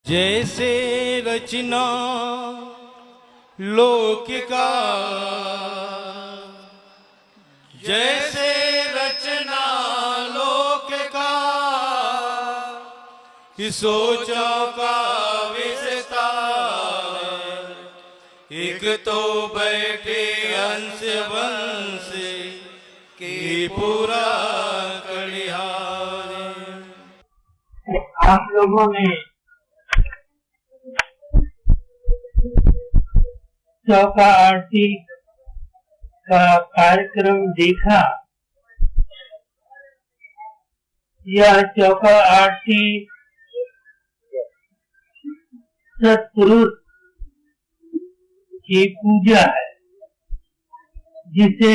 जैसे रचना लोक का, जैसे रचना लोक का, सोचों का विस्तार, एक तो बैठे अंश वंश की पूरा कलिहार। आप लोगों ने चौका आरती का कार्यक्रम देखा। यह चौका आरती सत्पुरुष की पूजा है, जिसे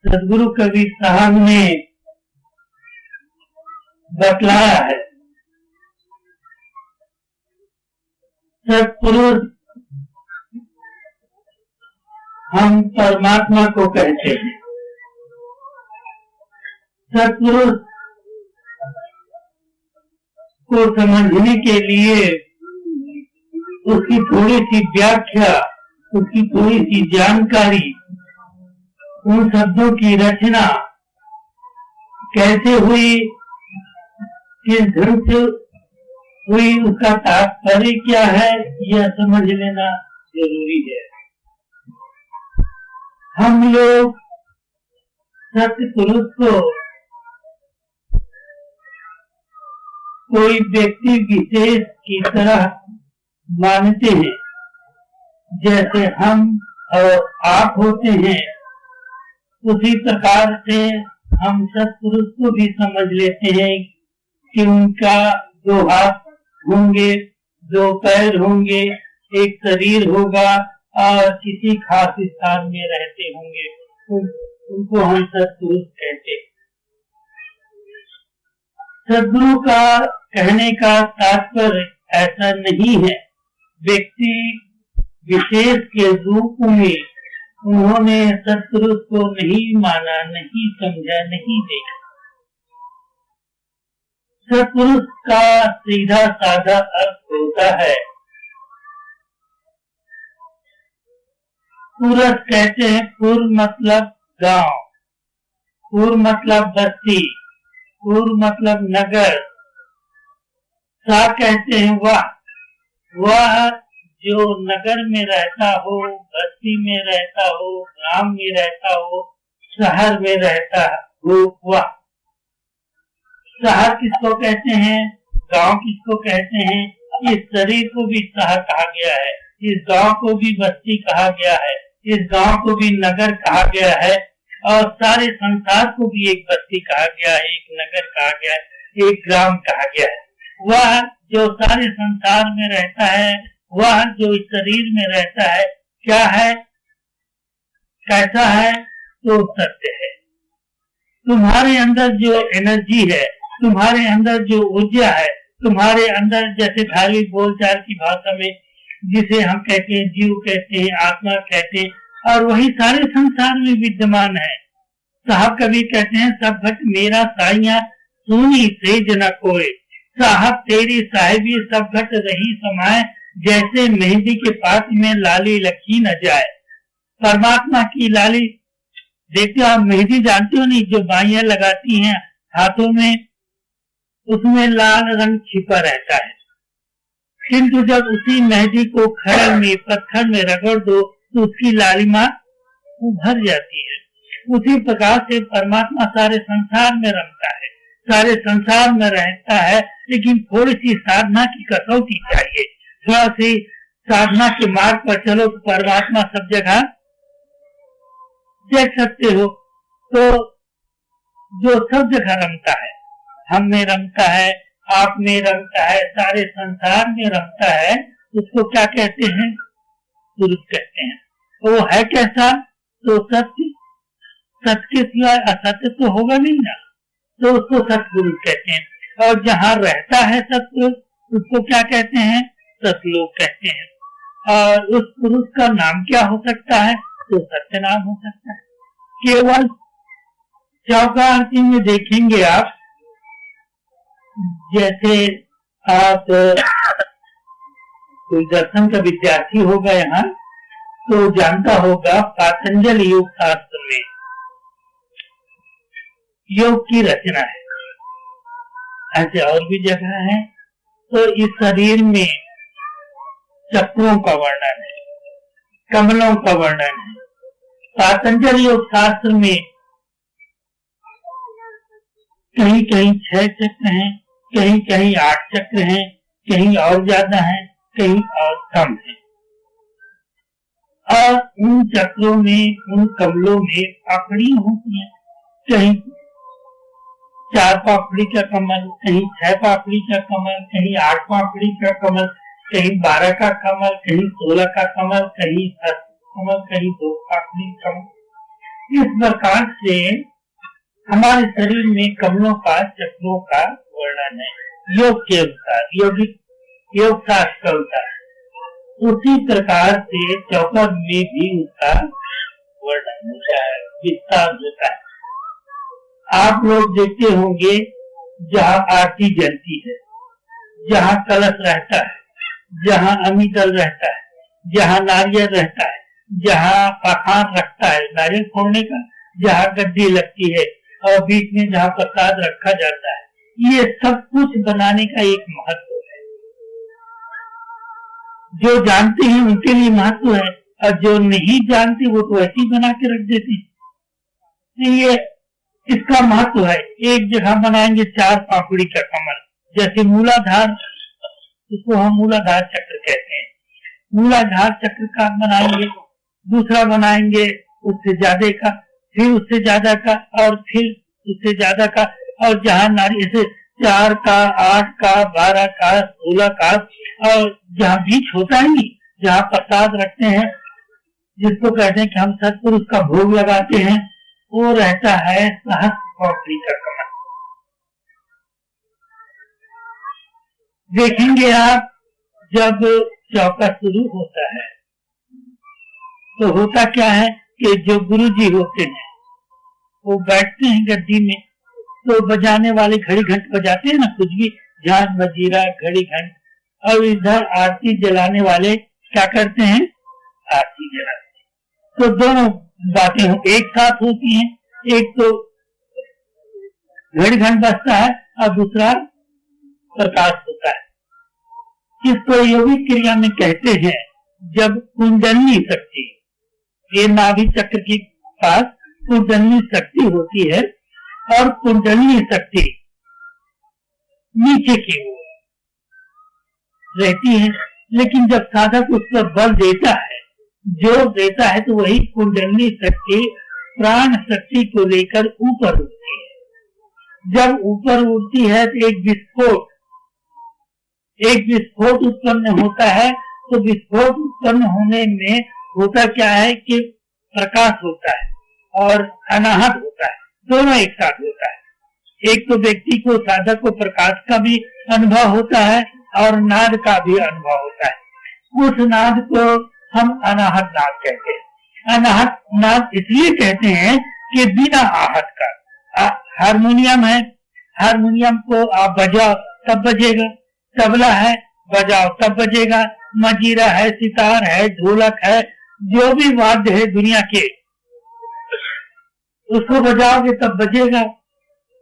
सदगुरु कबीर साहब ने बतलाया है। सत्पुरुष हम परमात्मा को कहते हैं। सत्पुरुष को समझने के लिए उसकी थोड़ी सी व्याख्या, उसकी थोड़ी सी जानकारी, उन शब्दों की रचना कैसे हुई, किस ढंग से हुई, उसका तात्पर्य क्या है, यह समझ लेना जरूरी है। हम लोग सत्पुरुष को कोई व्यक्ति विशेष की तरह मानते हैं। जैसे हम और आप होते हैं, उसी प्रकार से हम सत्पुरुष को भी समझ लेते हैं कि उनका 2 हाथ होंगे, 2 पैर होंगे, एक शरीर होगा और किसी खास स्थान में रहते होंगे। उनको हम सत्पुरुष कहते हैं। सद्गुरु का कहने का तात्पर्य ऐसा नहीं है। व्यक्ति विशेष के रूप में उन्होंने सत्पुरुष को नहीं माना, नहीं समझा, नहीं देखा। सत्पुरुष का सीधा साधा अर्थ होता है, पुरुष कहते हैं, पुर मतलब गांव, पुर मतलब बस्ती, पुर मतलब नगर, सा कहते हैं वह जो नगर में रहता हो, बस्ती में रहता हो, ग्राम में रहता हो, शहर में रहता हो, वह। शहर किसको कहते हैं, गांव किसको कहते हैं, इस शरीर को भी शहर कहा गया है, इस गांव को भी बस्ती कहा गया है, इस गांव को भी नगर कहा गया है, और सारे संसार को भी एक बस्ती कहा गया है, एक नगर कहा गया है, एक ग्राम कहा गया है। वह जो सारे संसार में रहता है, वह जो इस शरीर में रहता है, क्या है, कैसा है, तो सत्य है। तुम्हारे अंदर जो एनर्जी है, तुम्हारे अंदर जो ऊर्जा है, तुम्हारे अंदर जैसे धार्मिक बोलचाल की भाषा में जिसे हम कहते हैं, जीव कहते हैं, आत्मा कहते हैं, और वही सारे संसार में विद्यमान है। साहब कबीर कहते हैं, सब घट मेरा साइया सुनी सेज न कोई, साहब तेरी साहिबी सब घट रही समाये, जैसे मेहंदी के पात्र में लाली लखी न जाए। परमात्मा की लाली देखते हो, आप मेहंदी जानते हो नहीं, जो बाइयां लगाती हैं हाथों में, उसमें लाल रंग छिपा रहता है, किंतु जब उसी मेहंदी को खड़ल में, पत्थर में रगड़ दो तो उसकी लालिमा उभर जाती है। उसी प्रकार से परमात्मा सारे संसार में रमता है, सारे संसार में रहता है, लेकिन थोड़ी सी साधना की कसौटी चाहिए। थोड़ा सी साधना के मार्ग पर चलो तो परमात्मा सब जगह देख सकते हो। तो जो सब जगह रमता है, हम में रमता है, आप में रमता है, सारे संसार में रमता है, उसको क्या कहते हैं, पुरुष कहते हैं। वो है कैसा, तो सत्य, सत्य के सिवाय असत्य तो होगा नहीं ना, तो उसको सत्पुरुष कहते हैं। और जहाँ रहता है सत्पुरुष, उसको क्या कहते हैं, सतलोक कहते हैं। और उस पुरुष का नाम क्या हो सकता है, तो सत्य नाम हो सकता है। केवल चौका आरती में देखेंगे आप, जैसे आप कोई दर्शन का विद्यार्थी होगा यहाँ तो जानता होगा, पातंजल योग शास्त्र में योग की रचना है, ऐसे और भी जगह है। तो इस शरीर में चक्रों का वर्णन है, कमलों का वर्णन है। पातंजल योग शास्त्र में कहीं कहीं 6 चक्र हैं, कहीं कहीं 8 चक्र हैं, कहीं और ज्यादा है, कहीं और कम है। और उन चक्रों में, उन कमलों में पापड़ी होती है, कहीं 4 पापड़ी का कमल, कहीं 6 पापड़ी का कमल, कहीं 8 पापड़ी का कमल, कहीं 12 का कमल, कहीं 16 का कमल, कहीं 10 कमल, कहीं 2 पापड़ी कमल। इस प्रकार से हमारे शरीर में कमलों का, चक्रों का वर्णन है योग के अनुसार, योग शास्त्र का अनुसार। उसी प्रकार से चौकर में भी उसका वर्णन होता है, विस्तार होता है। आप लोग देखते होंगे जहाँ आरती जलती है, जहाँ कलश रहता है, जहाँ अमीदल रहता है, जहाँ नारियल रहता है, जहाँ पाखान रखता है नारियल फोड़ने का, जहाँ गद्दी लगती है और बीच में जहाँ प्रसाद रखा जाता है, ये सब कुछ बनाने का एक महत्व है। जो जानते हैं उनके लिए महत्व है, और जो नहीं जानते वो तो ऐसे ही बना के रख देते हैं। ये इसका महत्व है। एक जगह बनाएंगे 4 पापड़ी का कमल, जैसे मूलाधार, इसको हम मूलाधार चक्र कहते हैं। मूलाधार चक्र का बनाएंगे, दूसरा बनाएंगे उससे ज्यादा का, फिर उससे ज्यादा का, और फिर उससे ज्यादा का, और जहाँ नारी ऐसे 4 का, 8 का, 12 का, 16 का, और जहाँ बीच होता है नहीं, जहाँ प्रसाद रखते हैं, जिसको कहते हैं कि हम सतपुरुष का भोग लगाते हैं, वो रहता है सहस्त्र पापड़ी का कमल। देखेंगे आप, जब चौका शुरू होता है तो होता क्या है कि जो गुरु जी होते हैं वो बैठते हैं गद्दी में, तो बजाने वाले घड़ी घंट बजाते हैं ना, कुछ भी, झांझ मजीरा घड़ी घंट, और इधर आरती जलाने वाले क्या करते हैं, आरती जलाते हैं। तो दोनों बातें एक साथ होती हैं, एक तो घड़ी घंट बजता है और दूसरा प्रकाश होता है। इसको योगिक क्रिया में कहते हैं, जब कुंडलनी शक्ति, ये नाभि चक्र के पास कुंडलनी शक्ति होती है, और कुंडलनी शक्ति नीचे की ओर रहती है, लेकिन जब साधक उस पर बल देता है, जोर देता है, तो वही कुंडलनी शक्ति प्राण शक्ति को लेकर ऊपर उठती है। जब ऊपर उठती है तो एक विस्फोट उत्पन्न होता है। तो विस्फोट उत्पन्न होने में होता क्या है कि प्रकाश होता है और अनाहत होता है, दोनों एक साथ होता है। एक तो व्यक्ति को, साधक को प्रकाश का भी अनुभव होता है और नाद का भी अनुभव होता है। उस नाद को हम अनाहत नाद कहते हैं। अनाहत नाद इसलिए कहते हैं कि बिना आहत का। हारमोनियम है, हारमोनियम को आप बजाओ तब बजेगा, तबला है बजाओ तब बजेगा, मजीरा है, सितार है, ढोलक है, जो भी वाद्य है दुनिया के, उसको बजाओगे तब बजेगा।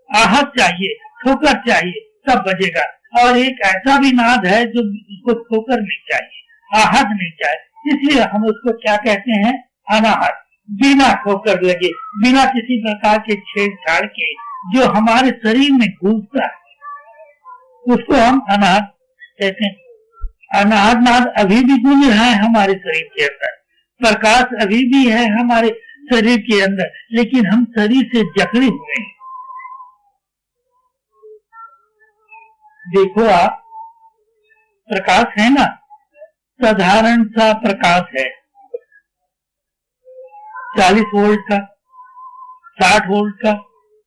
आहत चाहिए, ठोकर चाहिए तब बजेगा। और एक ऐसा भी नाद है जो उसको ठोकर नहीं चाहिए, आहत नहीं चाहिए, इसलिए हम उसको क्या कहते हैं, अनाहत। बिना ठोकर लगे, बिना किसी प्रकार के छेड़छाड़ के, जो हमारे शरीर में घुसता है, उसको हम अनाहत कहते हैं। अनाहत नाद अभी भी गूंज रहा है हमारे शरीर के अंदर, प्रकाश अभी भी है हमारे शरीर के अंदर, लेकिन हम शरीर से जकड़े हुए हैं। देखो आप, प्रकाश है ना, साधारण सा प्रकाश है, 40 वोल्ट का, 60 वोल्ट का,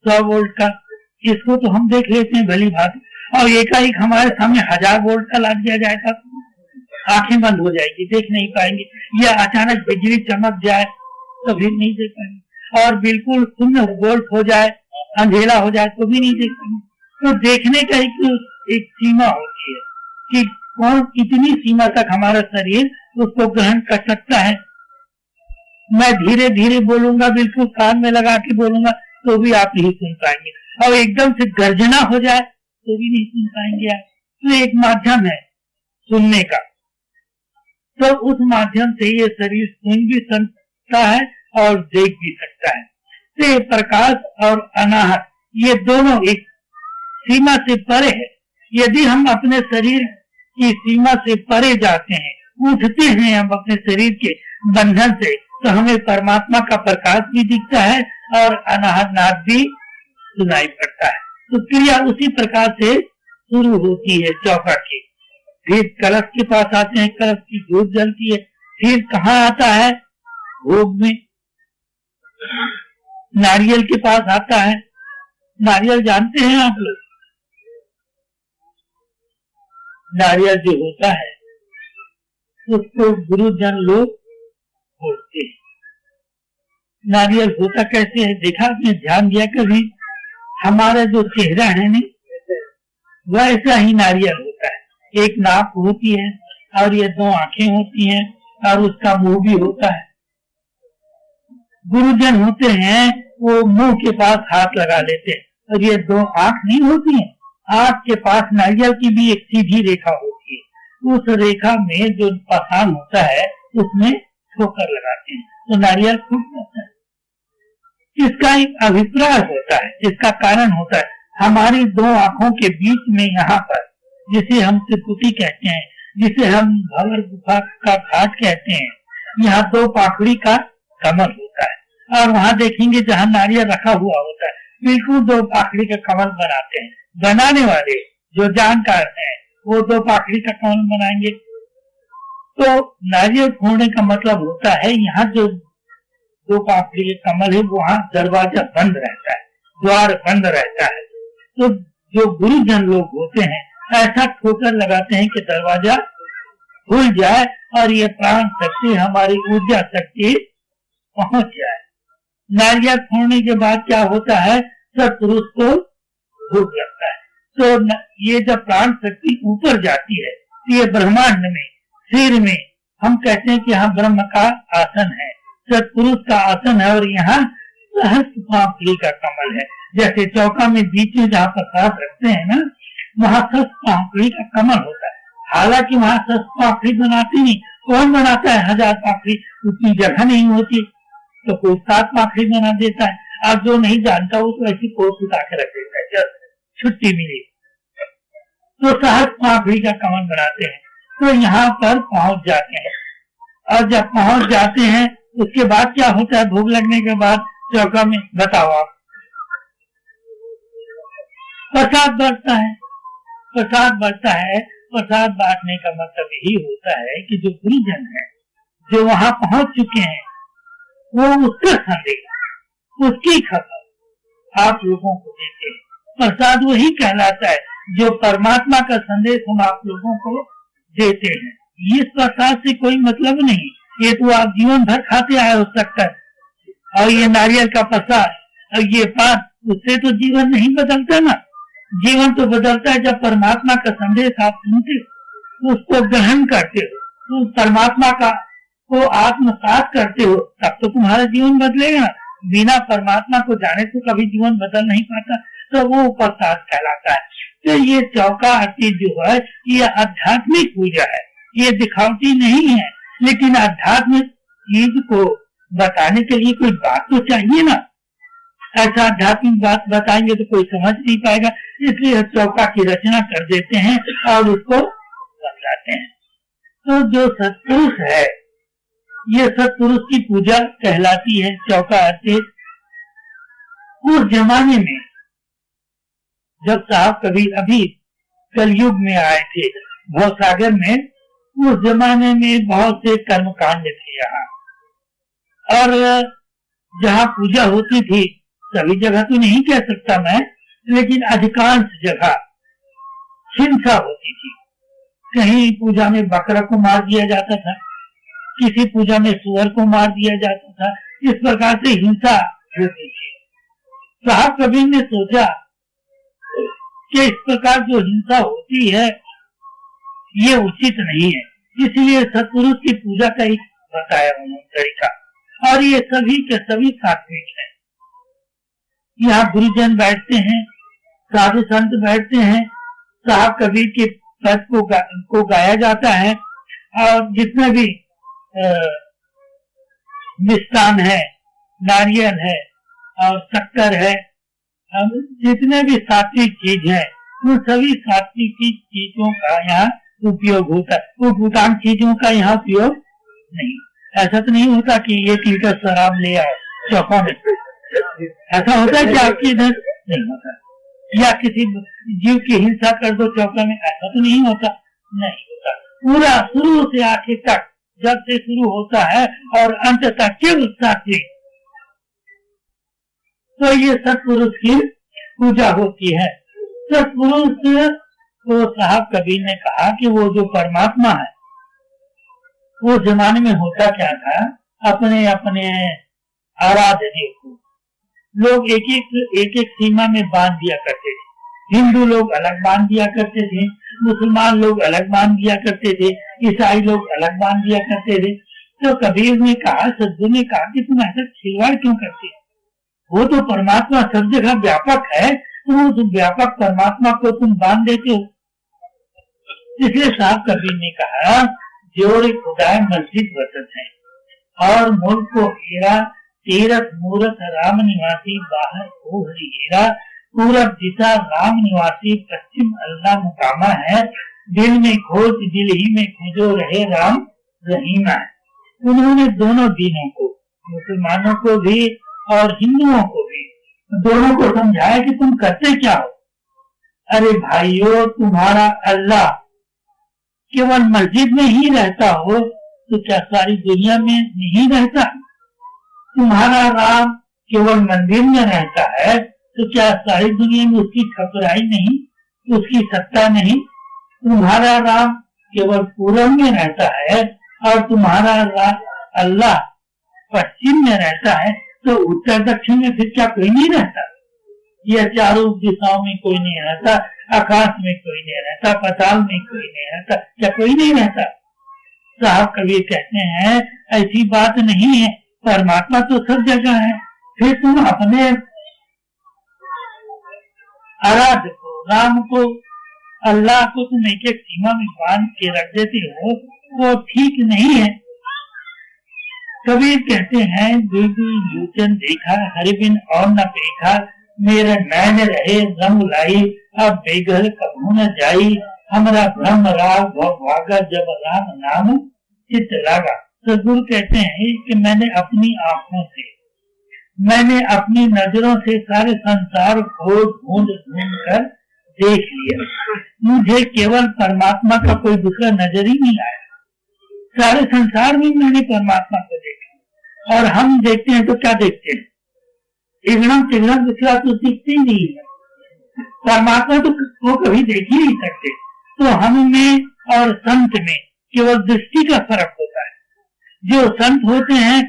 100 वोल्ट का, इसको तो हम देख लेते हैं भली भांति। और एकाएक हमारे सामने 1000 वोल्ट का ला दिया जाएगा, आंखें बंद हो जाएगी, देख नहीं पाएंगे। या अचानक बिजली चमक जाए तो भी नहीं देख पाएंगे, और बिल्कुल शून्य वोल्ट हो जाए, अंधेरा हो जाए तो भी नहीं देख पाएंगे। तो देखने का एक सीमा होती है कि कौन कितनी सीमा तक हमारा शरीर उसको ग्रहण कर सकता है। मैं धीरे धीरे बोलूंगा, बिल्कुल कान में लगा के बोलूंगा तो भी आप नहीं सुन पाएंगे, और एकदम से गर्जना हो जाए तो भी नहीं सुन पाएंगे आप। तो एक माध्यम है सुनने का, तो उस माध्यम से ये शरीर सुन भी सकता है और देख भी सकता है। तो प्रकाश और अनाहत ये दोनों एक सीमा से परे है। यदि हम अपने शरीर की सीमा से परे जाते हैं, उठते हैं हम अपने शरीर के बंधन से, तो हमें परमात्मा का प्रकाश भी दिखता है और अनाहत नाद भी सुनाई पड़ता है। तो क्रिया उसी प्रकार से शुरू होती है चौका की। फिर कलश के पास आते हैं, कलश की जोत जलती है। फिर कहाँ आता है? भोग में। नारियल के पास आता है। नारियल जानते हैं आप लोग? नारियल जो होता है उसको गुरुजन लोग बोलते हैं। नारियल होता कैसे है? देखा आपने, ध्यान दिया कभी? हमारा जो चेहरा है नहीं, वैसा ही नारियल होता है। एक नाक होती है और ये दो आंखें होती हैं और उसका मुंह भी होता है। गुरुजन होते हैं वो मुंह के पास हाथ लगा लेते हैं, और ये दो आंख नहीं होती हैं, आंख के पास नारियल की भी एक सीधी रेखा होती है। उस रेखा में जो पाषाण होता है उसमें ठोकर लगाते हैं तो नारियल फूट जाता है। इसका एक अभिप्राय होता है, इसका कारण होता है हमारी दो आंखों के बीच में यहाँ पर, जिसे हम त्रिपुटी कहते हैं, जिसे हम भंवर गुफा का घाट कहते हैं, यहाँ दो पाखड़ी का कमल होता है। और वहाँ देखेंगे जहाँ नारियल रखा हुआ होता है, बिल्कुल दो पाखड़ी का कमल बनाते हैं। बनाने वाले जो जानकार हैं वो दो पाखड़ी का कमल बनाएंगे। तो नारियल फोड़ने का मतलब होता है यहाँ जो दो पाखड़ी के कमल है वहाँ दरवाजा बंद रहता है, द्वार बंद रहता है। तो जो गुरुजन लोग होते हैं ऐसा ठोकर लगाते हैं कि दरवाजा खुल जाए और ये प्राण शक्ति, हमारी ऊर्जा शक्ति पहुंच जाए। नारियल फोड़ने के बाद क्या होता है? सत्पुरुष को भूख लगता है। तो ये जब प्राण शक्ति ऊपर जाती है तो ये ब्रह्मांड में, सिर में, हम कहते हैं कि यहाँ ब्रह्म का आसन है, सत्पुरुष का आसन है, और यहाँ सहस्त्र पाखड़ी का कमल है। जैसे चौका में बीच में जहाँ प्रसाद रखते हैं ना, वहाँ सहस्त्र पाखड़ी का कमल होता है। हालांकि वहाँ सहस्त्र पाखड़ी बनाते नहीं, कौन बनाता है? 1000 पाखड़ी, उतनी जगह नहीं होती, तो कोई 7 पाखड़ी बना देता है। आप जो नहीं जानता वो तो ऐसी कोट उठा के रख देता है, जब छुट्टी मिली तो सहस्त्र पाखड़ी का कमल बनाते हैं। तो यहाँ पर पहुंच जाते हैं, और जब पहुंच जाते हैं उसके बाद क्या होता है? भोग लगने के बाद चौका में बताओ आप, प्रसाद बढ़ता है। प्रसाद बढ़ता है। प्रसाद बांटने का मतलब यही होता है कि जो गुरुजन है, जो वहां पहुंच चुके हैं, वो उसका संदेश, उसकी खबर आप लोगों को देते हैं। प्रसाद वही कहलाता है जो परमात्मा का संदेश हम आप लोगों को देते हैं। इस प्रसाद से कोई मतलब नहीं, ये तो आप जीवन भर खाते आए हो सकता है। और ये नारियल का प्रसाद और ये पान, उससे तो जीवन नहीं बदलता ना। जीवन तो बदलता है जब परमात्मा का संदेश आप सुनते हो, उसको ग्रहण करते हो, तो परमात्मा का को आत्मसात करते हो, तब तो तुम्हारा जीवन बदलेगा। बिना परमात्मा को जाने तो कभी जीवन बदल नहीं पाता, तो वो प्रसाद कहलाता है। तो ये चौका आरती जो है ये आध्यात्मिक पूजा है, ये दिखावटी नहीं है, लेकिन आध्यात्मिक चीज को बताने के लिए कोई बात तो चाहिए ना। ऐसा आध्यात्मिक बात बताएंगे तो कोई समझ नहीं पाएगा, इसलिए चौका की रचना कर देते हैं और उसको समझाते हैं। तो जो सत्पुरुष है, ये सत्पुरुष की पूजा कहलाती है चौका आरती। उस जमाने में जब साहब कभी अभी कलयुग में आए थे भवसागर में, उस जमाने में बहुत से कर्मकांड थे यहाँ, और जहाँ पूजा होती थी, सभी जगह तो नहीं कह सकता मैं, लेकिन अधिकांश जगह हिंसा होती थी। कहीं पूजा में बकरा को मार दिया जाता था, किसी पूजा में सुअर को मार दिया जाता था, इस प्रकार से हिंसा होती थी। साहब कबीर ने सोचा कि इस प्रकार जो हिंसा होती है, ये उचित नहीं है। इसलिए सत्पुरुष की पूजा का एक बताया उन्होंने तरीका, और ये सभी के सभी सात्विक है। यहाँ गुरुजन बैठते हैं, साधु संत बैठते हैं, साहब कबीर के पद को गाया जाता है, और जितने भी मिष्टान है, नारियल है और शक्कर है, जितने भी सात्विक चीज है, उन सभी सात्विक चीजों का यहाँ उपयोग होता है। वो भूटान चीजों का यहाँ उपयोग नहीं। ऐसा तो नहीं होता कि 1 लीटर शराब ले आओ चौका में, ऐसा होता है कि आपके इधर नहीं होता। या किसी जीव की हिंसा कर दो चौका में, ऐसा तो नहीं होता, नहीं होता। पूरा शुरू से आखिर तक, जब से शुरू होता है और अंत तक केवल सात्विक, तो ये सत्पुरुष की पूजा होती है। सत्पुरुष तो साहब कबीर ने कहा कि वो जो परमात्मा है, वो जमाने में होता क्या था, अपने अपने आराधने को लोग एक एक सीमा में बांध दिया करते थे। हिंदू लोग अलग बांध दिया करते थे, मुसलमान लोग अलग बांध दिया करते थे, ईसाई लोग अलग बांध दिया करते थे। तो कबीर ने कहा, सद्गुरु ने कहा कि तुम ऐसा खिलवाड़ क्यों करते हो? वो तो परमात्मा सब जगह व्यापक है, तो उस व्यापक परमात्मा को तुम बांध देते हो। इसलिए साहब कबीर ने कहा, जोड़ खुदाए मस्जिद वसत है, और मुल्क को हेरा तीरथ मूरत राम निवासी, बाहर हो हरि हेरा, पूरब दिशा राम निवासी, पश्चिम अल्लाह मुकामा है, दिल में खोज दिल ही में खोजो रहे राम रहीमा है। उन्होंने दोनों दीनों को, मुसलमानों को भी और हिंदुओं को भी, दोनों को समझाया कि तुम करते क्या हो। अरे भाइयों, तुम्हारा अल्लाह केवल मस्जिद में ही रहता हो तो क्या सारी दुनिया में नहीं रहता? तुम्हारा राम केवल मंदिर में रहता है तो क्या सारी दुनिया में उसकी ठकुराई नहीं, उसकी सत्ता नहीं? तुम्हारा राम केवल पूरब में रहता है और तुम्हारा अल्लाह पश्चिम में रहता है, तो उत्तर दक्षिण में फिर क्या कोई नहीं रहता? यह चारों दिशाओं में कोई नहीं रहता, आकाश में कोई नहीं रहता, पाताल में कोई नहीं रहता, क्या कोई नहीं रहता? साहब कबीर कहते हैं, ऐसी बात नहीं है, परमात्मा तो सब जगह है। फिर तुम अपने आराध्य को, राम को, अल्लाह को तुम एक एक सीमा में बांध के रख देते हो, वो ठीक नहीं है। कबीर कहते हैं, दुर्गुल लोचन देखा हरि बिन और न देखा, मेरा नैन रहे रंग लाई, अब बेघर कभू न जाई, हमारा ब्रह्म राग भागा, जब राम नाम चित लागा। तो गुरु कहते हैं कि मैंने अपनी आंखों से, मैंने अपनी नजरों से सारे संसार को ढूंढ ढूंढ कर देख लिया, मुझे केवल परमात्मा का कोई दूसरा नजर ही नहीं आया। सारे संसार में मैंने परमात्मा को देखा, और हम देखते हैं तो क्या देखते हैं? इगड़म तिगड़म दूसरा तो दिखते ही नहीं है। परमात्मा तो वो कभी देख ही नहीं सकते। तो हम में और संत में केवल दृष्टि का फर्क होता है। जो संत होते हैं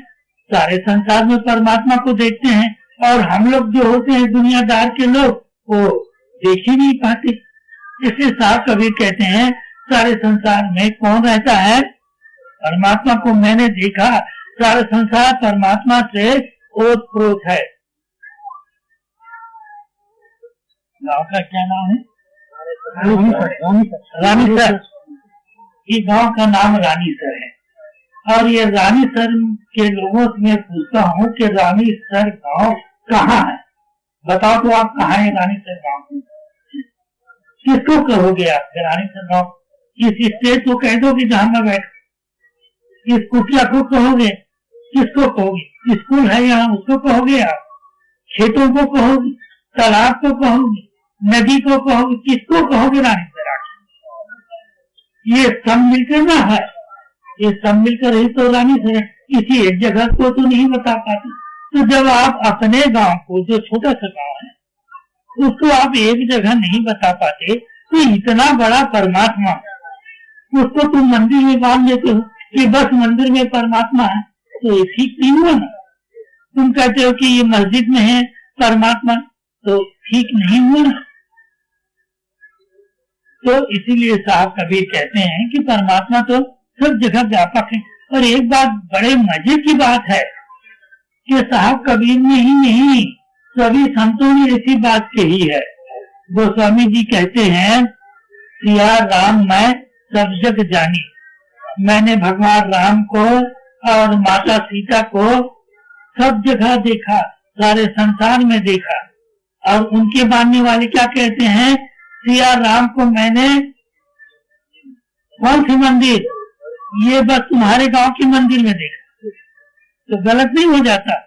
सारे संसार में परमात्मा को देखते हैं, और हम लोग जो होते हैं दुनियादार के लोग, वो देख ही नहीं पाते। इसलिए साहब कबीर कहते हैं, सारे संसार में कौन रहता है? परमात्मा को मैंने देखा, सारा संसार परमात्मा से ओतप्रोत है। गांव का क्या नाम है? रानीसर। ये गांव का नाम रानीसर है, और ये रानीसर के लोगों से मैं पूछता हूँ कि रानीसर गांव कहाँ है? बताओ तो आप, कहाँ है रानीसर गांव? किसको कहोगे आप रानीसर गांव? इस स्टेज को कह दो कि जहाँ मैं बैठ, इस कुटिया को कहोगे? किसको कहोगे? स्कूल है यहाँ, उसको कहोगे आप? खेतों को कहोगे? तालाब को कहोगे? नदी को कहोगे? किसको कहोगे रानीसर? ये सब मिलकर ना है, ये सब मिलकर ही तो रानीसर है। किसी एक जगह को तो नहीं बता पाते। तो जब आप अपने गांव को, जो छोटा सा गांव है, उसको आप एक जगह नहीं बता पाते, तो इतना बड़ा परमात्मा उसको तुम मंदिर में बांध देते हो कि बस मंदिर में परमात्मा है, तो ये ठीक नहीं हुआ ना। तुम कहते हो कि ये मस्जिद में है परमात्मा, तो ठीक नहीं हुआ ना। तो इसीलिए साहब कबीर कहते हैं कि परमात्मा तो सब जगह व्यापक है। और एक बात बड़े मजे की बात है कि साहब कबीर ने ही नहीं, सभी संतों ने ऐसी बात कही है। गोस्वामी जी कहते हैं, सिया राम मैं सब जग जानी, मैंने भगवान राम को और माता सीता को सब जगह देखा, सारे संसार में देखा। और उनके मानने वाले क्या कहते हैं, सिया राम को मैंने कौन सी मंदिर, ये बस तुम्हारे गांव के मंदिर में देखा, तो गलत नहीं हो जाता।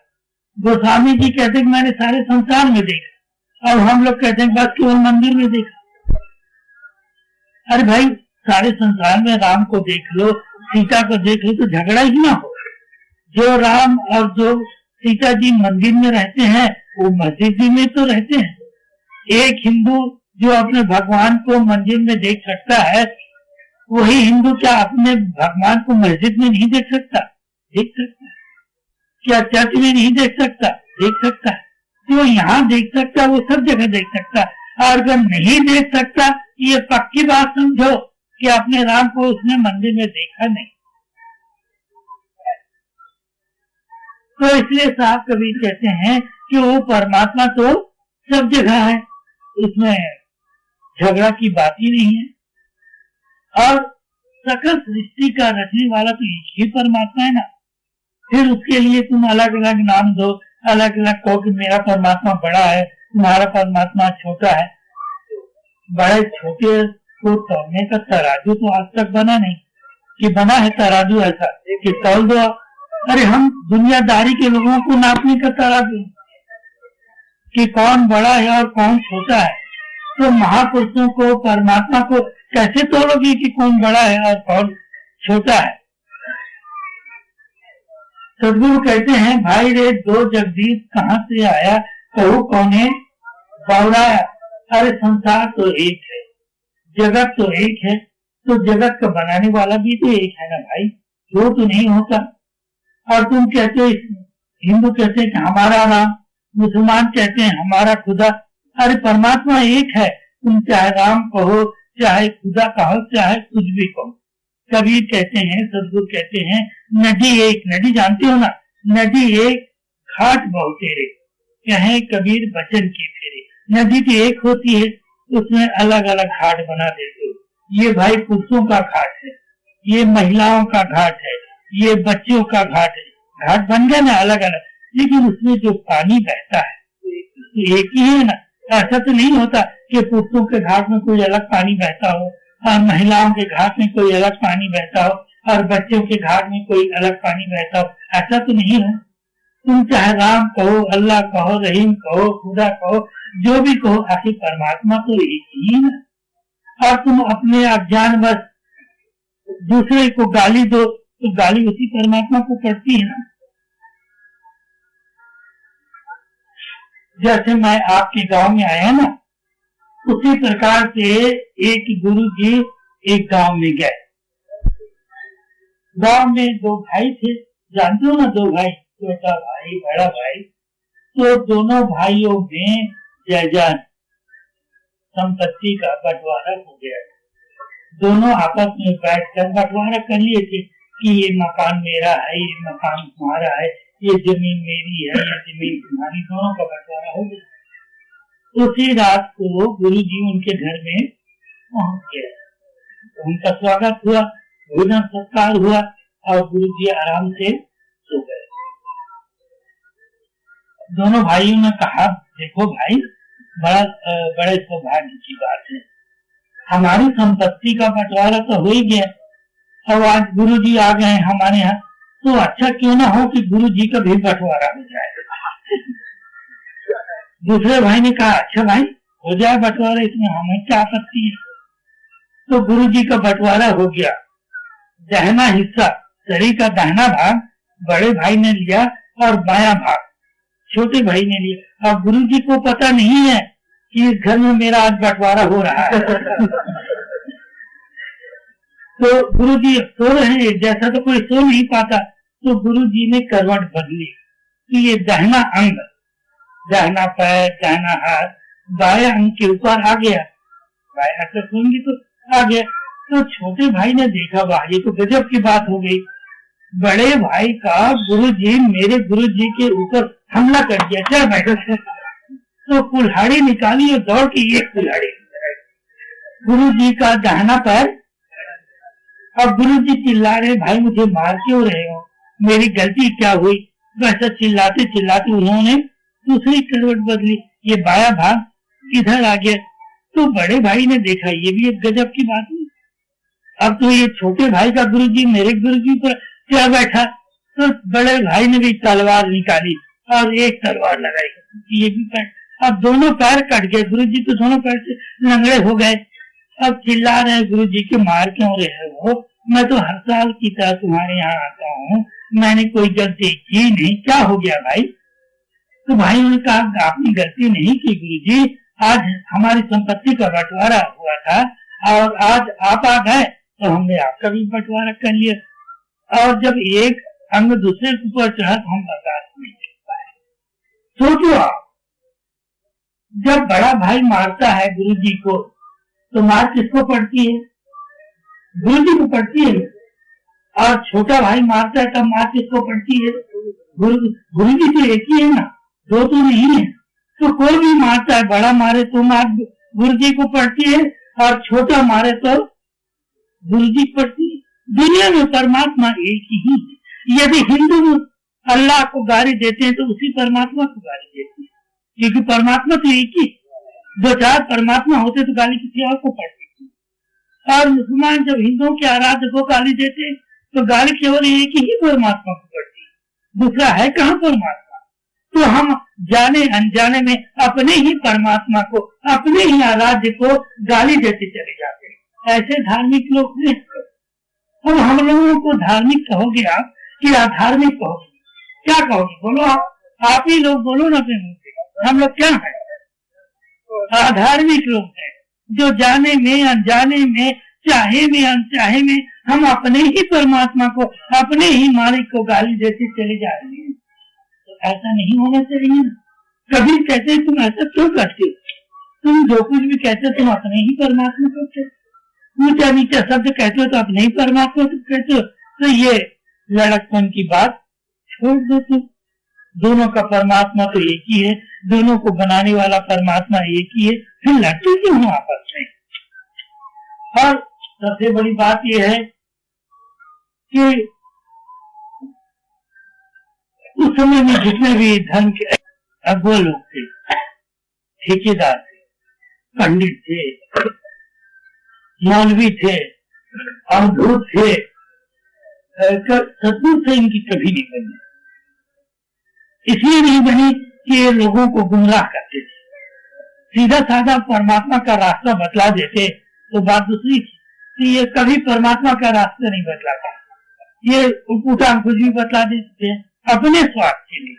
गोस्वामी जी कहते हैं कि मैंने सारे संसार में देखा, और हम लोग कहते हैं बस केवल मंदिर में देखा। अरे भाई, सारे संसार में राम को देख लो, सीता को देख लो, तो झगड़ा ही ना हो। जो राम और जो सीता जी मंदिर में रहते हैं, वो मस्जिद में तो रहते हैं। एक हिंदू जो अपने भगवान को मंदिर में देख सकता है, वही हिंदू क्या अपने भगवान को मस्जिद में नहीं देख सकता? देख सकता है। क्या चर्च में नहीं देख सकता? देख सकता है। जो यहाँ देख सकता है वो सब जगह देख सकता है। और अगर नहीं देख सकता, ये पक्की बात समझो कि अपने राम को उसने मंदिर में देखा नहीं। तो इसलिए साहब कबीर कहते हैं कि वो परमात्मा तो सब जगह है, उसमें झगड़ा की बात ही नहीं है। और सकल सृष्टि का रचने वाला तो एक ही परमात्मा है ना। फिर उसके लिए तुम अलग अलग नाम दो, अलग अलग कहो कि मेरा परमात्मा बड़ा है, तुम्हारा परमात्मा छोटा है। बड़े छोटे को तोलने का तराजू तो आज तक बना नहीं, कि बना है तराजू ऐसा कि तौल दो। अरे हम दुनियादारी के लोगों को नापने का तराजू कि कौन बड़ा है और कौन छोटा है, तो महापुरुषों को, परमात्मा को कैसे तोलोगे कि कौन बड़ा है और कौन छोटा है। सदगुरु कहते हैं, भाई रे दो जगदीश कहाँ से आया, कहू कौने बौराया। अरे संसार तो एक है, जगत तो एक है, तो जगत का बनाने वाला भी तो एक है ना भाई, दो तो नहीं होता। और तुम कहते हो, हिंदू कहते हैं कि हमारा राम, मुसलमान कहते हैं हमारा खुदा। अरे परमात्मा एक है, तुम चाहे राम कहो, चाहे खुदा कहो, चाहे कुछ भी कहो। कबीर कहते हैं, सदगुरु कहते हैं, नदी एक, नदी जानते हो ना, नदी एक घाट बहुतेरे, कहे कबीर बचन की फेरे। नदी तो एक होती है, उसमें अलग अलग घाट बना देते हो। ये भाई पुरुषों का घाट है, ये महिलाओं का घाट है, ये बच्चों का घाट है। घाट बन गया ना अलग अलग, लेकिन उसमें जो पानी बहता है तो एक ही है ना। ऐसा तो नहीं होता कि पुरुषों के घाट में कोई अलग पानी बहता हो और महिलाओं के घाट में कोई अलग पानी बहता हो और बच्चों के घाट में कोई अलग पानी बहता हो, ऐसा तो नहीं है। तुम चाहे राम कहो, अल्लाह कहो, रहीम कहो, खुदा कहो, जो भी कहो, आखिर परमात्मा तो एक ही है ना। और तुम अपने अज्ञान बस दूसरे को गाली दो, तो गाली उसी परमात्मा को पड़ती है ना। जैसे मैं आपके गांव में आया ना, उसी प्रकार से एक गुरु जी एक गांव में गए। गांव में दो भाई थे, जानते हो ना, दो भाई, छोटा भाई बड़ा भाई। तो दोनों भाइयों में जायदाद संपत्ति का बंटवारा हो गया। दोनों आपस में बैठकर बंटवारा कर लिए थे कि ये मकान मेरा है, ये मकान तुम्हारा है, ये जमीन मेरी है, ये जमीन तुम्हारी, दोनों का बंटवारा हो गया। उसी रात को गुरु जी उनके घर में पहुंच गए। उनका स्वागत हुआ, भोजन सत्कार हुआ और गुरु जी आराम से सो गए। दोनों भाइयों ने कहा, देखो भाई, बड़े सौभाग्य की बात है, हमारी संपत्ति का बंटवारा तो हो ही गया, अब आज गुरु जी आ गए हमारे यहाँ, तो अच्छा क्यों ना हो कि गुरु जी का भी बंटवारा हो जाए। दूसरे भाई ने कहा, अच्छा भाई हो जाए बंटवारा, इसमें हमें क्या आपत्ति है। तो गुरु जी का बंटवारा हो गया। दाहिना हिस्सा, शरीर का दाहिना भाग बड़े भाई ने लिया और बायां भाग छोटे भाई ने लिया। और गुरु जी को पता नहीं है कि इस घर में मेरा आज बंटवारा हो रहा है। तो गुरु जी सो रहे हैं, जैसा तो कोई सो नहीं पाता, तो गुरु जी ने करवट बदली। तो ये दाहिना अंग, दाहिना पैर, दाहिना हाथ बाया अंग के ऊपर आ गया। बाया तो सोएंगे तो आ गया। तो छोटे भाई ने देखा, वाह ये तो गजब की बात हो गई, बड़े भाई का गुरुजी मेरे गुरुजी के ऊपर हमला कर दिया, चल बैठो। तो कुल्हाड़ी निकाली और दौड़ के एक कुल्हाड़ी गुरुजी का दाहिना पैर। अब गुरुजी चिल्ला रहे, भाई मुझे मार क्यों रहे हो, मेरी गलती क्या हुई। वैसा चिल्लाते चिल्लाते उन्होंने दूसरी करवट बदली, ये बाया भाग किधर आ गया। तो बड़े भाई ने देखा, ये भी एक गजब की बात है, अब तो ये छोटे भाई का गुरुजी मेरे गुरुजी पर क्या बैठा। तो बड़े भाई ने भी तलवार निकाली और एक तलवार लगाई, ये भी पैर, अब दोनों पैर कट गए, गुरुजी तो दोनों पैर से लंगड़े हो गए। अब चिल्ला रहे, गुरुजी के मार क्यों रहे हो, मैं तो हर साल की तरह तुम्हारे यहाँ आता हूँ, मैंने कोई गलती की नहीं, क्या हो गया भाई। तो भाई ने कहा, आपने गलती नहीं की गुरुजी, आज हमारी संपत्ति का बंटवारा हुआ था और आज आप आ गए तो हमने आपका भी बंटवारा कर लिया, और जब एक अंग दूसरे के ऊपर चढ़ा तो हम बर्दाश्त नहीं कर पाए। सोचो आप, जब बड़ा भाई मारता है गुरुजी को तो मार किसको पड़ती है, गुरुजी को पड़ती है, और छोटा भाई मारता है तब मार किसको पड़ती है, गुरुजी तो एक ही है ना, दो तो नहीं है। तो कोई भी मारता है, बड़ा मारे तो मार गुरुजी को पड़ती है और छोटा मारे तो गुरुजी पड़ती है। दुनिया में परमात्मा एक ही है। यदि हिंदू अल्लाह को गाली देते हैं तो उसी परमात्मा को गाली देते हैं, क्योंकि परमात्मा तो एक ही, दो चार परमात्मा होते तो गाली किसी और को पड़ती थी। और मुसलमान जब हिंदुओं के आराध्य को गाली देते तो गाली केवल एक ही परमात्मा को पड़ती है, दूसरा है कहाँ परमात्मा। तो हम जाने अनजाने में अपने ही परमात्मा को, अपने ही आराध्य को गाली देते चले जाते हैं। ऐसे धार्मिक लोग हैं। अब हम लोगों को धार्मिक कहोगे आप कि अधार्मिक कहोगे, क्या कहोगे बोलो आप ही लोग बोलो ना अपने मुंह से, हम लोग क्या है, अधार्मिक लोग हैं, जो जाने में अनजाने में, चाहे में अनचाहे में हम अपने ही परमात्मा को, अपने ही मालिक को गाली देते चले जा रहे हैं। तो ऐसा नहीं होना चाहिए। कभी कहते तुम ऐसा क्यों करते, तुम जो कुछ भी कहते तुम अपने ही परमात्मा को कहते, ऊंचा नीचा शब्द कहते हो तो अपने ही परमात्मा को कहते हो। तो ये लड़कपन की बात छोड़ दो, तुम दोनों का परमात्मा तो एक ही है, दोनों को बनाने वाला परमात्मा एक ही है, फिर लड़ते क्यों हो आपस में। और सबसे बड़ी बात यह है कि उस समय में जितने भी धर्म के अगुआ लोग थे, ठेकेदार थे, पंडित थे, मौलवी थे, अवधूत थे, सदगुरु से इनकी कभी नहीं बनी। इसलिए नहीं बनी कि ये लोगों को गुमराह करते थे, सीधा साधा परमात्मा का रास्ता बतला देते तो बात दूसरी थी। तो ये कभी परमात्मा का रास्ता नहीं बतलाता, ये उठा कुछ भी बतला देते अपने स्वार्थ के लिए,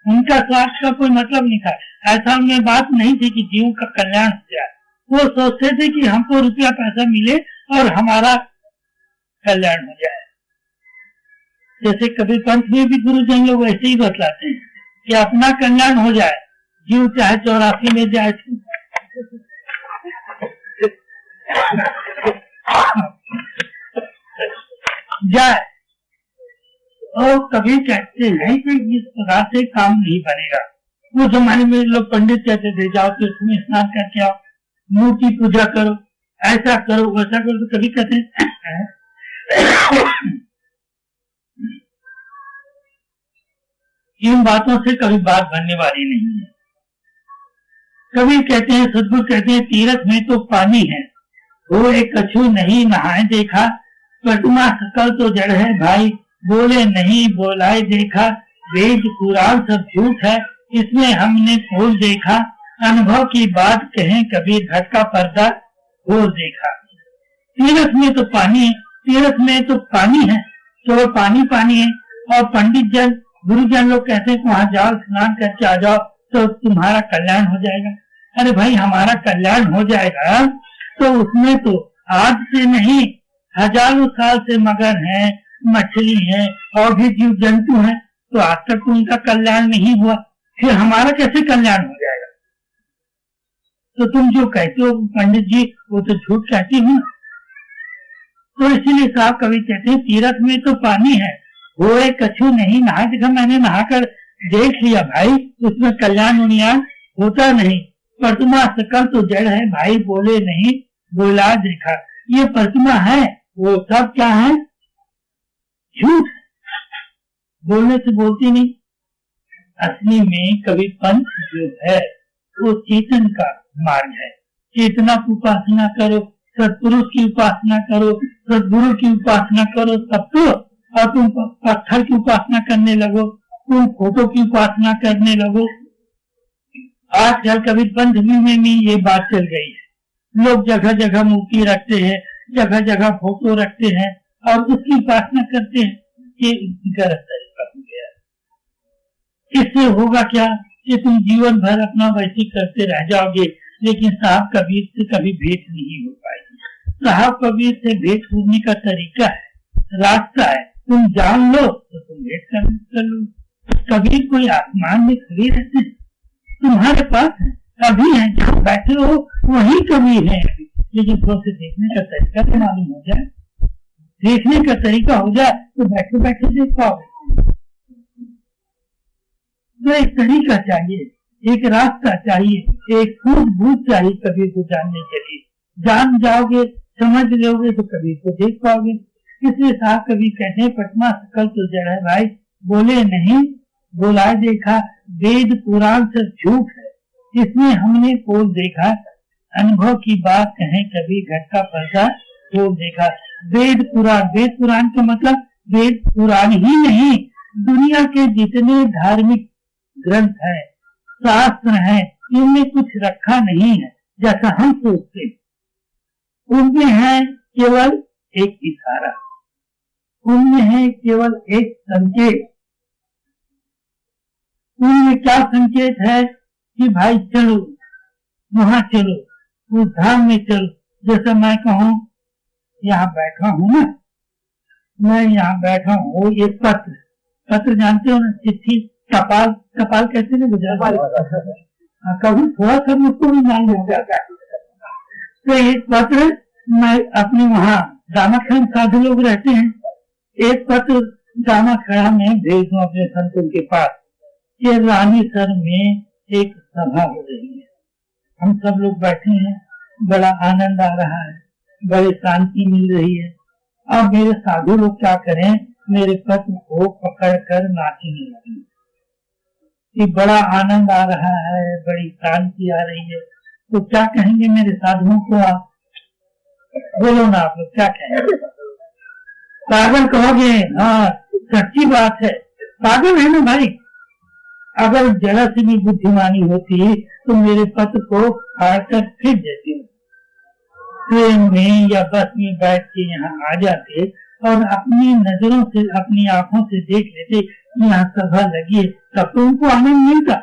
उनका स्वार्थ का कोई मतलब नहीं था। ऐसा उनमें बात नहीं थी कि जीवों का कल्याण हो जाए, वो सोचते थे कि हमको रुपया पैसा मिले और हमारा कल्याण हो जाए। जैसे कभी पंथ में भी गुरुजन लोग ऐसे ही बतलाते हैं कि अपना कल्याण हो जाए, जीव चाहे 84 में जाए जाए। और कभी कहते हैं कि इस प्रकार से काम नहीं बनेगा। वो जमाने में लोग पंडित कहते थे जाओ तो इसमें स्नान करके आओ, मूर्ति पूजा करो, ऐसा करो वैसा करो। तो कभी कहते हैं इन बातों से कभी बात बनने वाली नहीं है। कभी कहते हैं, सदगुरु कहते हैं, तीर्थ में तो पानी है, वो एक कछु नहीं नहाए देखा, प्रतिमा सकल तो जड़ है भाई, बोले नहीं बोलाए देखा, वेद पुराण सब झूठ है, इसमें हमने खोल देखा, अनुभव की बात कहें कभी घट का पर्दा खोल देखा। तीर्थ में तो पानी है, तीर्थ में तो पानी है, तो पानी पानी है। और पंडित जन गुरुजन लोग कहते हैं वहां जाओ स्नान करके आ जाओ तो तुम्हारा कल्याण हो जाएगा। अरे भाई हमारा कल्याण हो जाएगा तो उसमें तो आज से नहीं, हजारों साल से मगर है, मछली है और भी जीव जंतु हैं, तो आज तक तो उनका कल्याण नहीं हुआ, फिर हमारा कैसे कल्याण हो जाएगा। तो तुम जो कहते हो पंडित जी वो तो झूठ कहते हो ना। तो इसीलिए साहब कवि कहते हैं तीरथ में तो पानी है, होए कछु नहीं नहा। देखा मैंने नहाकर देख लिया भाई, उसमें कल्याण उन्यान होता नहीं। प्रतिमा सकल तो जड़ है भाई, बोले नहीं बोला देखा। ये प्रतिमा है, वो सब क्या है? झूठ, बोलने से बोलती नहीं। असली में कवि पंथ जो है वो चेतन का मार्ग है। चेतना की उपासना करो, सत्पुरुष की उपासना करो, सदगुरु की उपासना करो, तब तो। और तुम पत्थर की उपासना करने लगो, तुम फोटो की उपासना करने लगो। आजकल कभी पंथ में भी ये बात चल गई है। लोग जगह जगह मूर्ति रखते हैं, जगह जगह फोटो रखते हैं और उसकी उपासना करते हैं। ये गलत तरीका हो गया। इससे होगा क्या कि तुम जीवन भर अपना वैसे करते रह जाओगे, लेकिन साहब कबीर से कभी भेंट नहीं हो पाएगी। साहब कबीर से भेंट होने का तरीका है, रास्ता है। तुम जान लो तो तुम भेंट कर लो। कबीर कोई आसमान में खड़ी रहते हैं, तुम्हारे पास अभी है, जहाँ बैठे हो वही कबीर है। लेकिन थोड़ा से देखने का तरीका तो मालूम हो जाए, देखने का तरीका हो जाए तो बैठे बैठे देख पाओगे। तो एक तरीका चाहिए, एक रास्ता चाहिए, एक सूझबूझ चाहिए कबीर को जानने के लिए। जान जाओगे, समझ लोगे तो कबीर को देख पाओगे। इसलिए साहब कबीर कहते हैं प्रतिमा सकल तो जड़ है भाई, बोले नहीं बोला देखा। वेद पुराण सब झूठ है, इसमें हमने खोल देखा। अनुभव की बात कहें कभी घट का पर्दा खोल देखा। वेद पुराण का मतलब वेद पुराण ही नहीं, दुनिया के जितने धार्मिक ग्रंथ हैं, शास्त्र हैं, इनमें कुछ रखा नहीं है जैसा हम सोचते। उनमें है केवल एक इशारा, उनमें है केवल एक संकेत। उनमें क्या संकेत है कि भाई चलो वहां चलो, उस धाम में चलो। जैसे मैं कहूँ यहाँ बैठा हूँ ना, मैं यहाँ बैठा हूँ, ये पत्र जानते हो ना, चिट्ठी, टपाल कहते हैं गुजरात। कभी थोड़ा सा मुझको भी मान हो जाता है। तो एक पत्र मैं अपने वहाँ दामाखेड़ा साधु लोग रहते हैं, एक पत्र दामाखेड़ा में भेज दूं अपने संतों के पास कि रानीसर में एक सभा हो रही है, हम सब लोग बैठे हैं, बड़ा आनंद आ रहा है, बड़ी शांति मिल रही है। अब मेरे साधु लोग क्या करें, मेरे पत्र को पकड़ कर नाचने लगे कि बड़ा आनंद आ रहा है, बड़ी शांति आ रही है। तो क्या कहेंगे मेरे साधुओं को आप? बोलो ना आप लोग क्या कहेंगे? पागल कहोगे? हाँ सच्ची बात है, पागल है ना भाई। अगर जरा सी भी बुद्धिमानी होती तो मेरे पत्र को फाड़कर फेंक देती, ट्रेन में या बस में बैठ के यहाँ आ जाते और अपनी नजरों से, अपनी आंखों से देख लेते यहाँ सभा लगी है। तब तो उनको आनंद मिलता,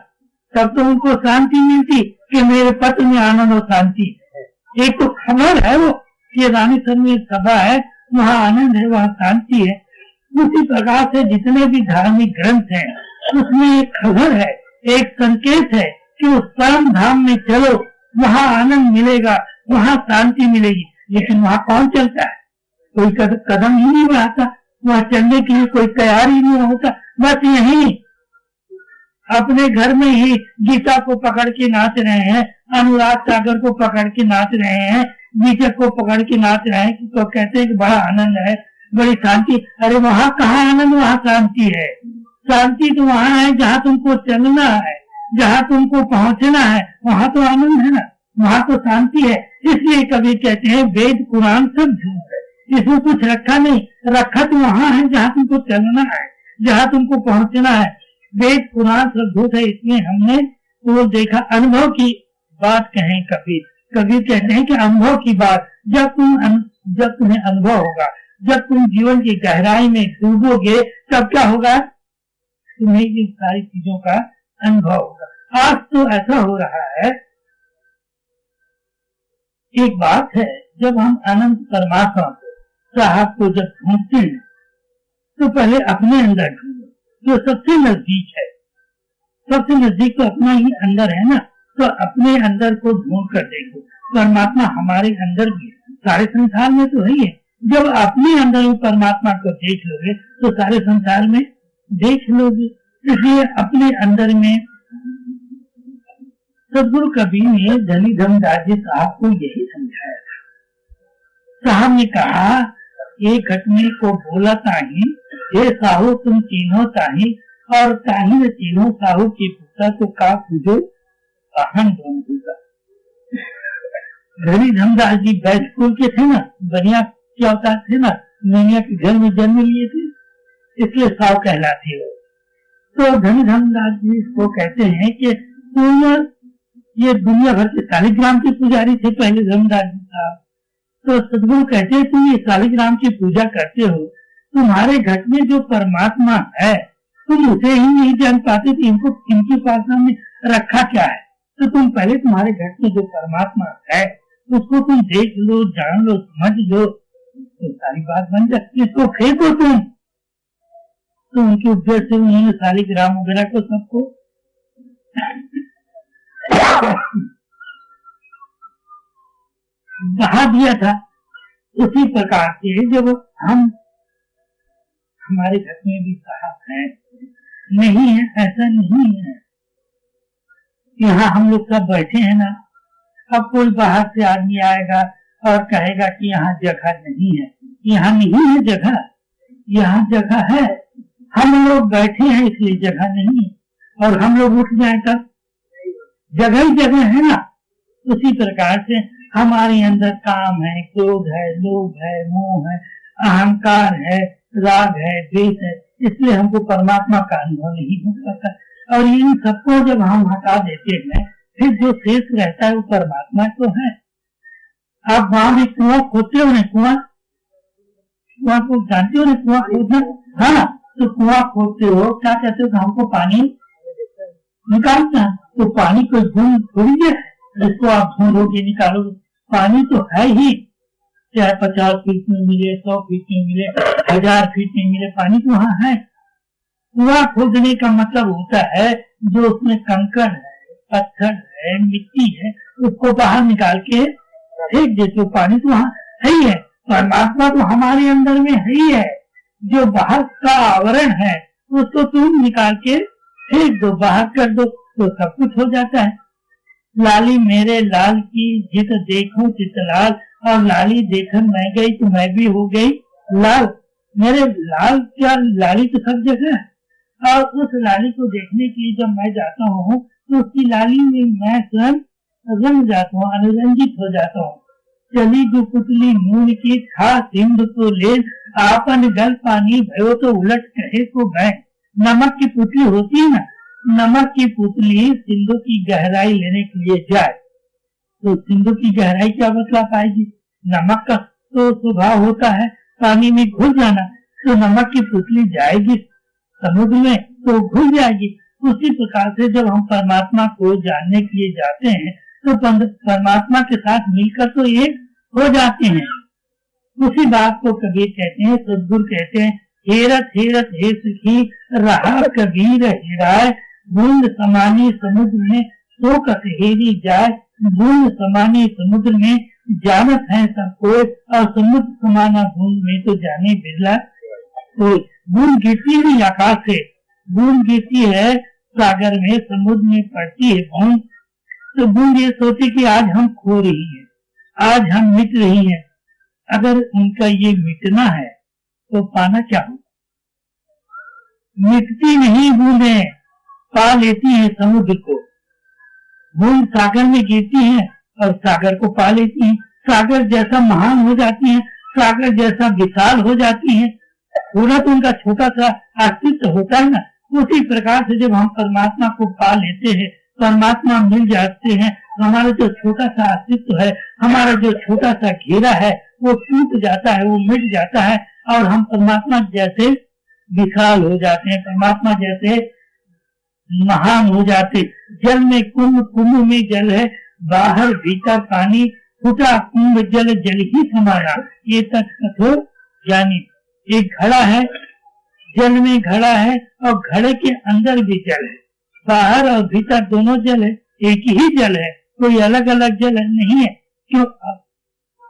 तब तो उनको शांति मिलती कि मेरे पत्र में आनंद और शांति है। एक तो खबर है वो कि रानीसर में सभा है, वहाँ आनंद है, वहाँ शांति है। उसी प्रकार से जितने भी धार्मिक ग्रंथ हैं उसमें एक खबर है, एक संकेत है कि उस परम धाम में चलो, वहाँ आनंद मिलेगा, वहाँ शांति मिलेगी। लेकिन वहाँ कौन चलता है? कोई कदम ही नहीं बढ़ाता, वहाँ चलने के लिए कोई तैयार ही नहीं होता। बस यही अपने घर में ही गीता को पकड़ के नाच रहे हैं, अनुराग सागर को पकड़ के नाच रहे हैं, गीता को पकड़ के नाच रहे हैं, तो कहते हैं कि बड़ा आनंद है, बड़ी शांति। अरे वहाँ कहाँ आनंद, वहाँ शांति है। शांति तो वहाँ है जहाँ तुमको चलना है, जहाँ तुमको पहुँचना है, वहाँ तो आनंद है ना, वहाँ तो शांति है। इसलिए कभी कहते हैं वेद पुराण सब झूठ है, इसमें कुछ रखा नहीं। रखा तो वहाँ है जहाँ तुमको चलना है, जहाँ तुमको पहुँचना है। वेद पुराण सब झूठ है। इसमें हमने वो देखा, अनुभव की बात कहें कबीर कहते हैं कि अनुभव की बात, जब तुम्हें अनुभव होगा, जब तुम जीवन की गहराई में डूबोगे, तब क्या होगा, तुम्हें इन सारी चीजों का अनुभव होगा। आज तो ऐसा हो रहा है, एक बात है, जब हम अनंत परमात्मा साहब को जब ढूंढते हैं तो पहले अपने अंदर ढूंढो, जो सबसे नजदीक है। सबसे नजदीक तो अपना ही अंदर है ना, तो अपने अंदर को ढूंढ कर देखो, परमात्मा हमारे अंदर भी है, सारे संसार में तो है ही है। जब अपने अंदर परमात्मा को देख लोगे तो सारे संसार में देख लोगे। इसलिए अपने अंदर में सदगुरु कबीर ने धनी धमदास जी साहब को यही समझाया था। साहब ने कहा, एक घटने को बोला ताही, हे साहू तुम तीनों ताही, और ताही ने तीनों साहू की पूछा तो का पूछो अहम ब्रह्म का। धनी धमदास जी बैजपुर के थे ना, बनिया के अवतार थे ना, नैया के घर में जन्म लिए थे, इसलिए साहू कहलाते हो। तो धनी धमदास जी को कहते हैं कि तुम ये दुनिया भर के शालिग्राम के पुजारी थे पहले धमदास जी साहब। तो सदगुरु कहते हैं तुम ये शालिग्राम की पूजा करते हो, तुम्हारे घट में जो परमात्मा है तुम उसे ही नहीं जान पाते, तो इनको इनकी उपासना में रखा क्या है। तो तुम पहले तुम्हारे घट में जो परमात्मा है उसको तुम देख लो, जान लो, समझ लो, तो सारी बात बन जाती है। इसको फेंको तुम। तो उनके उपदेश से उन्होंने शालिग्राम वगैरह को सबको बहा दिया था। उसी प्रकार से जब हम हमारे घर में भी साहब है नहीं है, ऐसा नहीं है। यहाँ हम लोग सब बैठे हैं ना, अब कोई बाहर से आदमी आएगा और कहेगा कि यहाँ जगह नहीं है। यहाँ नहीं है जगह, यहाँ जगह है। हम लोग बैठे हैं इसलिए जगह नहीं है, और हम लोग उठ जाए तब जगह ही जगह है ना। उसी प्रकार से हमारे अंदर काम है, क्रोध है, लोभ है, मोह है, अहंकार है, राग है, द्वेष है, इसलिए हमको परमात्मा का अनुभव नहीं हो सकता। और इन सबको जब हम हटा देते हैं फिर जो शेष रहता है वो परमात्मा तो है। आप वहां भी कुआं खोदते हो ना, कुआं को जानते हो ना, कुआं खोदना। हाँ, तो कुआं खोदते हो, क्या कहते हो, हमको पानी निकालना, तो पानी कोई ढूंढ थोड़ी है जिसको आप ढूंढोगे निकालोगे। पानी तो है ही, चाहे 50 फीट में मिले, 100 फीट में मिले, 1000 फीट में मिले, पानी तो वहाँ है। कुआं खोदने का मतलब होता है जो उसमें कंकड़ है, पत्थर है, मिट्टी है, उसको बाहर निकाल के फेंक देते हो। पानी तो वहाँ है ही है। परमात्मा तो हमारे अंदर में है ही है। जो बाहर का आवरण है उसको तुम निकाल के फेंक दो, बाहर कर दो, तो सब कुछ हो जाता है। लाली मेरे लाल की जित देखो चित लाल, और लाली देखन मैं गई तो मैं भी हो गई लाल। मेरे लाल क्या, लाली तो सब जगह है, और उस लाली को देखने के लिए जब मैं जाता हूँ तो उसकी लाली में मैं स्वयं रंग जाता हूँ, अनुरंजित हो जाता हूँ। चली जो पुतली मूल की खा सिंधु तो ले, आपन गल पानी भयो तो उलट कहे तो मैं। नमक की पुतली होती है ना, नमक की पुतली सिंधु की गहराई लेने के लिए जाए तो सिंधु की गहराई क्या बतला पाएगी। नमक का तो स्वभाव होता है पानी में घुस जाना, तो नमक की पुतली जाएगी समुद्र में तो घुस जाएगी। उसी प्रकार से जब हम परमात्मा को जानने के लिए जाते हैं तो परमात्मा के साथ मिलकर तो एक हो जाते हैं। उसी बात को कबीर कहते हैं, सदगुरु कहते हैं, हेरत हेरत हे सखी रहा कबीर हेराय, बूंद समानी समुद्र में सो कसेरी जाए। बूंद समानी समुद्र में जानत है सब कोई, और समुद्र समाना बूंद में तो जाने बिरला कोई। बूंद गिरती है आकाश से, बूंद गिरती है सागर में, समुद्र में पड़ती है बूंद, तो बूंद ये सोचती कि आज हम खो रही हैं, आज हम मिट रही हैं। अगर उनका ये मिटना है तो पाना क्या हो। मिटती नहीं बूंदे, पा लेती है समुद्र को। बूंद सागर में गिरती है और सागर को पा लेती है। सागर जैसा महान हो जाती है, सागर जैसा विशाल हो जाती है। पूरा तो उनका छोटा सा अस्तित्व होता है ना। उसी प्रकार से जब हम परमात्मा को पा लेते हैं, परमात्मा मिल जाते हैं, हमारा जो छोटा सा अस्तित्व है, हमारा जो छोटा सा घेरा है वो टूट जाता है, वो मिट जाता है, और हम परमात्मा जैसे विशाल हो जाते हैं, परमात्मा जैसे महान हो जाते। जल में कुंभ, कुंभ में जल है, बाहर भीतर पानी, फूटा कुंभ जल जल ही समाना, ये तक कठोर जानी। एक घड़ा है, जल में घड़ा है, और घड़े के अंदर भी जल है, बाहर और भीतर दोनों जल है, एक ही जल है, कोई अलग अलग जल नहीं है। क्यों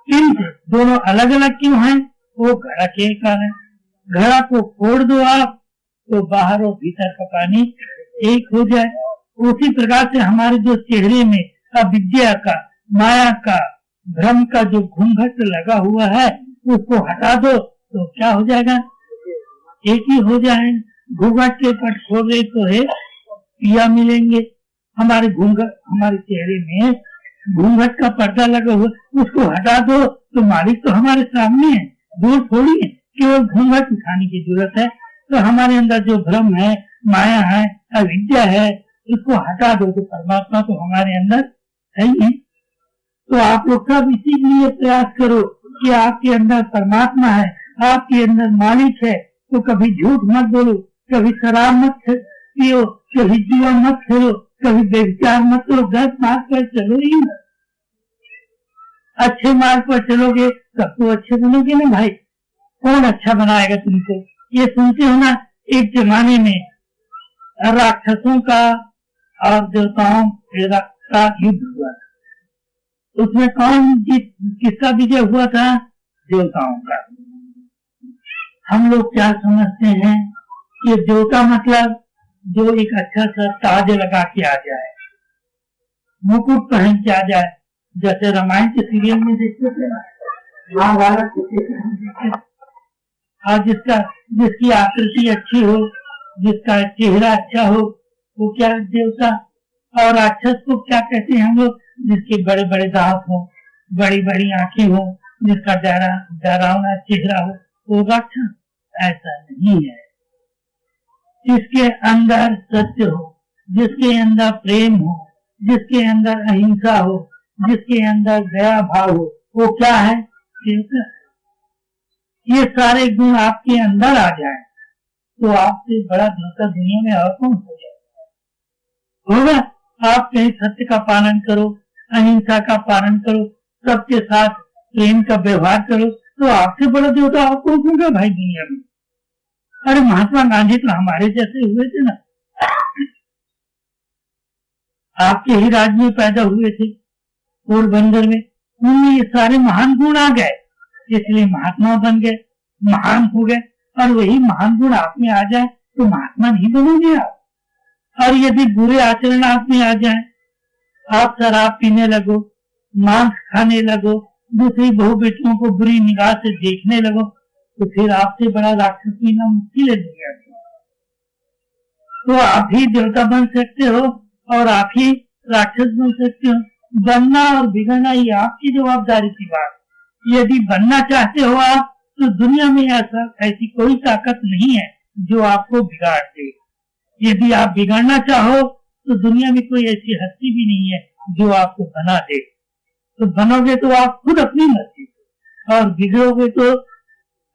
किंतु दोनों अलग अलग क्यों हैं? वो घड़ा के कारण। घड़ा को फोड़ दो आप तो बाहर और भीतर का पानी एक हो जाए। उसी प्रकार से हमारे जो चेहरे में अविद्या का, माया का, भ्रम का जो घूंघट लगा हुआ है उसको हटा दो तो क्या हो जाएगा? एक ही हो जाए। घूंघट के पट खोले तो है पिया मिलेंगे। हमारे चेहरे में घूंघट का पर्दा लगा हुआ, उसको हटा दो तो मालिक तो हमारे सामने है, दूर थोड़ी है। केवल घूंघट उठाने की जरूरत है। तो हमारे अंदर जो भ्रम है, माया है, अविद्या है, उसको हटा दो तो परमात्मा तो हमारे अंदर है ही। तो आप लोग सब इसीलिए प्रयास करो कि आपके अंदर परमात्मा है, आपके अंदर मालिक है। तो कभी झूठ मत बोलो, कभी शराब मत पियो, कभी जुआ मत खेलो, कभी व्यभिचार मत करो। गलत मार्ग पर चलो ही मत। अच्छे मार्ग पर चलोगे तब तो अच्छे बनोगे ना भाई। कौन अच्छा बनाएगा तुमको? ये सुनते हो ना, एक जमाने में राक्षसों का और देवताओं का युद्ध हुआ था। उसमें किसका विजय हुआ था? देवताओं का। हम लोग क्या समझते हैं कि देवता मतलब जो एक अच्छा सा ताज लगा के आ जाए, मुकुट पहन के आ जाए, जैसे रामायण के सीरियल में देखते थे ना, महाभारत और जिसकी आकृति अच्छी हो, जिसका चेहरा अच्छा हो, वो क्या देवता। और राक्षस को क्या कहते हैं हम लोग? जिसके बड़े बड़े दांत हो, बड़ी बड़ी आंखें हो, जिसका डरावना चेहरा हो, वो राक्षस। ऐसा नहीं है। जिसके अंदर सत्य हो, जिसके अंदर प्रेम हो, जिसके अंदर अहिंसा हो, जिसके अंदर दया भाव हो, वो क्या है? देवता। ये सारे गुण आपके अंदर आ जाए तो आपसे बड़ा देवता दुनिया में और कौन हो जाए? होगा। आप कहीं सत्य का पालन करो, अहिंसा का पालन करो, सबके साथ प्रेम का व्यवहार करो, तो आपसे बड़ा देवता और कौन होगा भाई दुनिया में? अरे महात्मा गांधी तो हमारे जैसे हुए थे ना, आपके ही राज्य में पैदा हुए थे, पोरबंदर में। उनमें ये सारे महान गुण आ गए, इसलिए महात्मा बन गए, महान हो गए। और वही महान गुण आप में आ जाए तो महात्मा नहीं बनोगे आप। और यदि बुरे आचरण आप में आ जाए, आप शराब पीने लगो, मांस खाने लगो, दूसरी बहू बेटियों को बुरी निगाह से देखने लगो, तो फिर आपसे बड़ा राक्षस पीना मुश्किल है दुनिया में। तो आप ही देवता बन सकते हो और आप ही राक्षस बन सकते हो। बनना और बिगड़ना ये आपकी जवाबदारी की बात। यदि बनना चाहते हो आप, तो दुनिया में ऐसी कोई ताकत नहीं है जो आपको बिगाड़ दे। यदि आप बिगड़ना चाहो तो दुनिया में कोई ऐसी हस्ती भी नहीं है जो आपको बना दे। तो बनोगे तो आप खुद अपनी मर्जी से, और बिगड़ोगे तो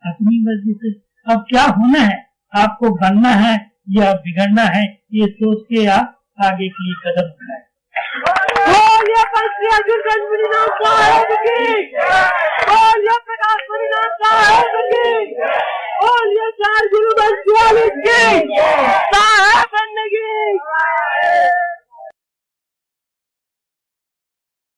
अपनी मर्जी से। अब क्या होना है? आपको बनना है या बिगड़ना है, ये सोच के आप आगे के लिए कदम उठाएं। प्रकाश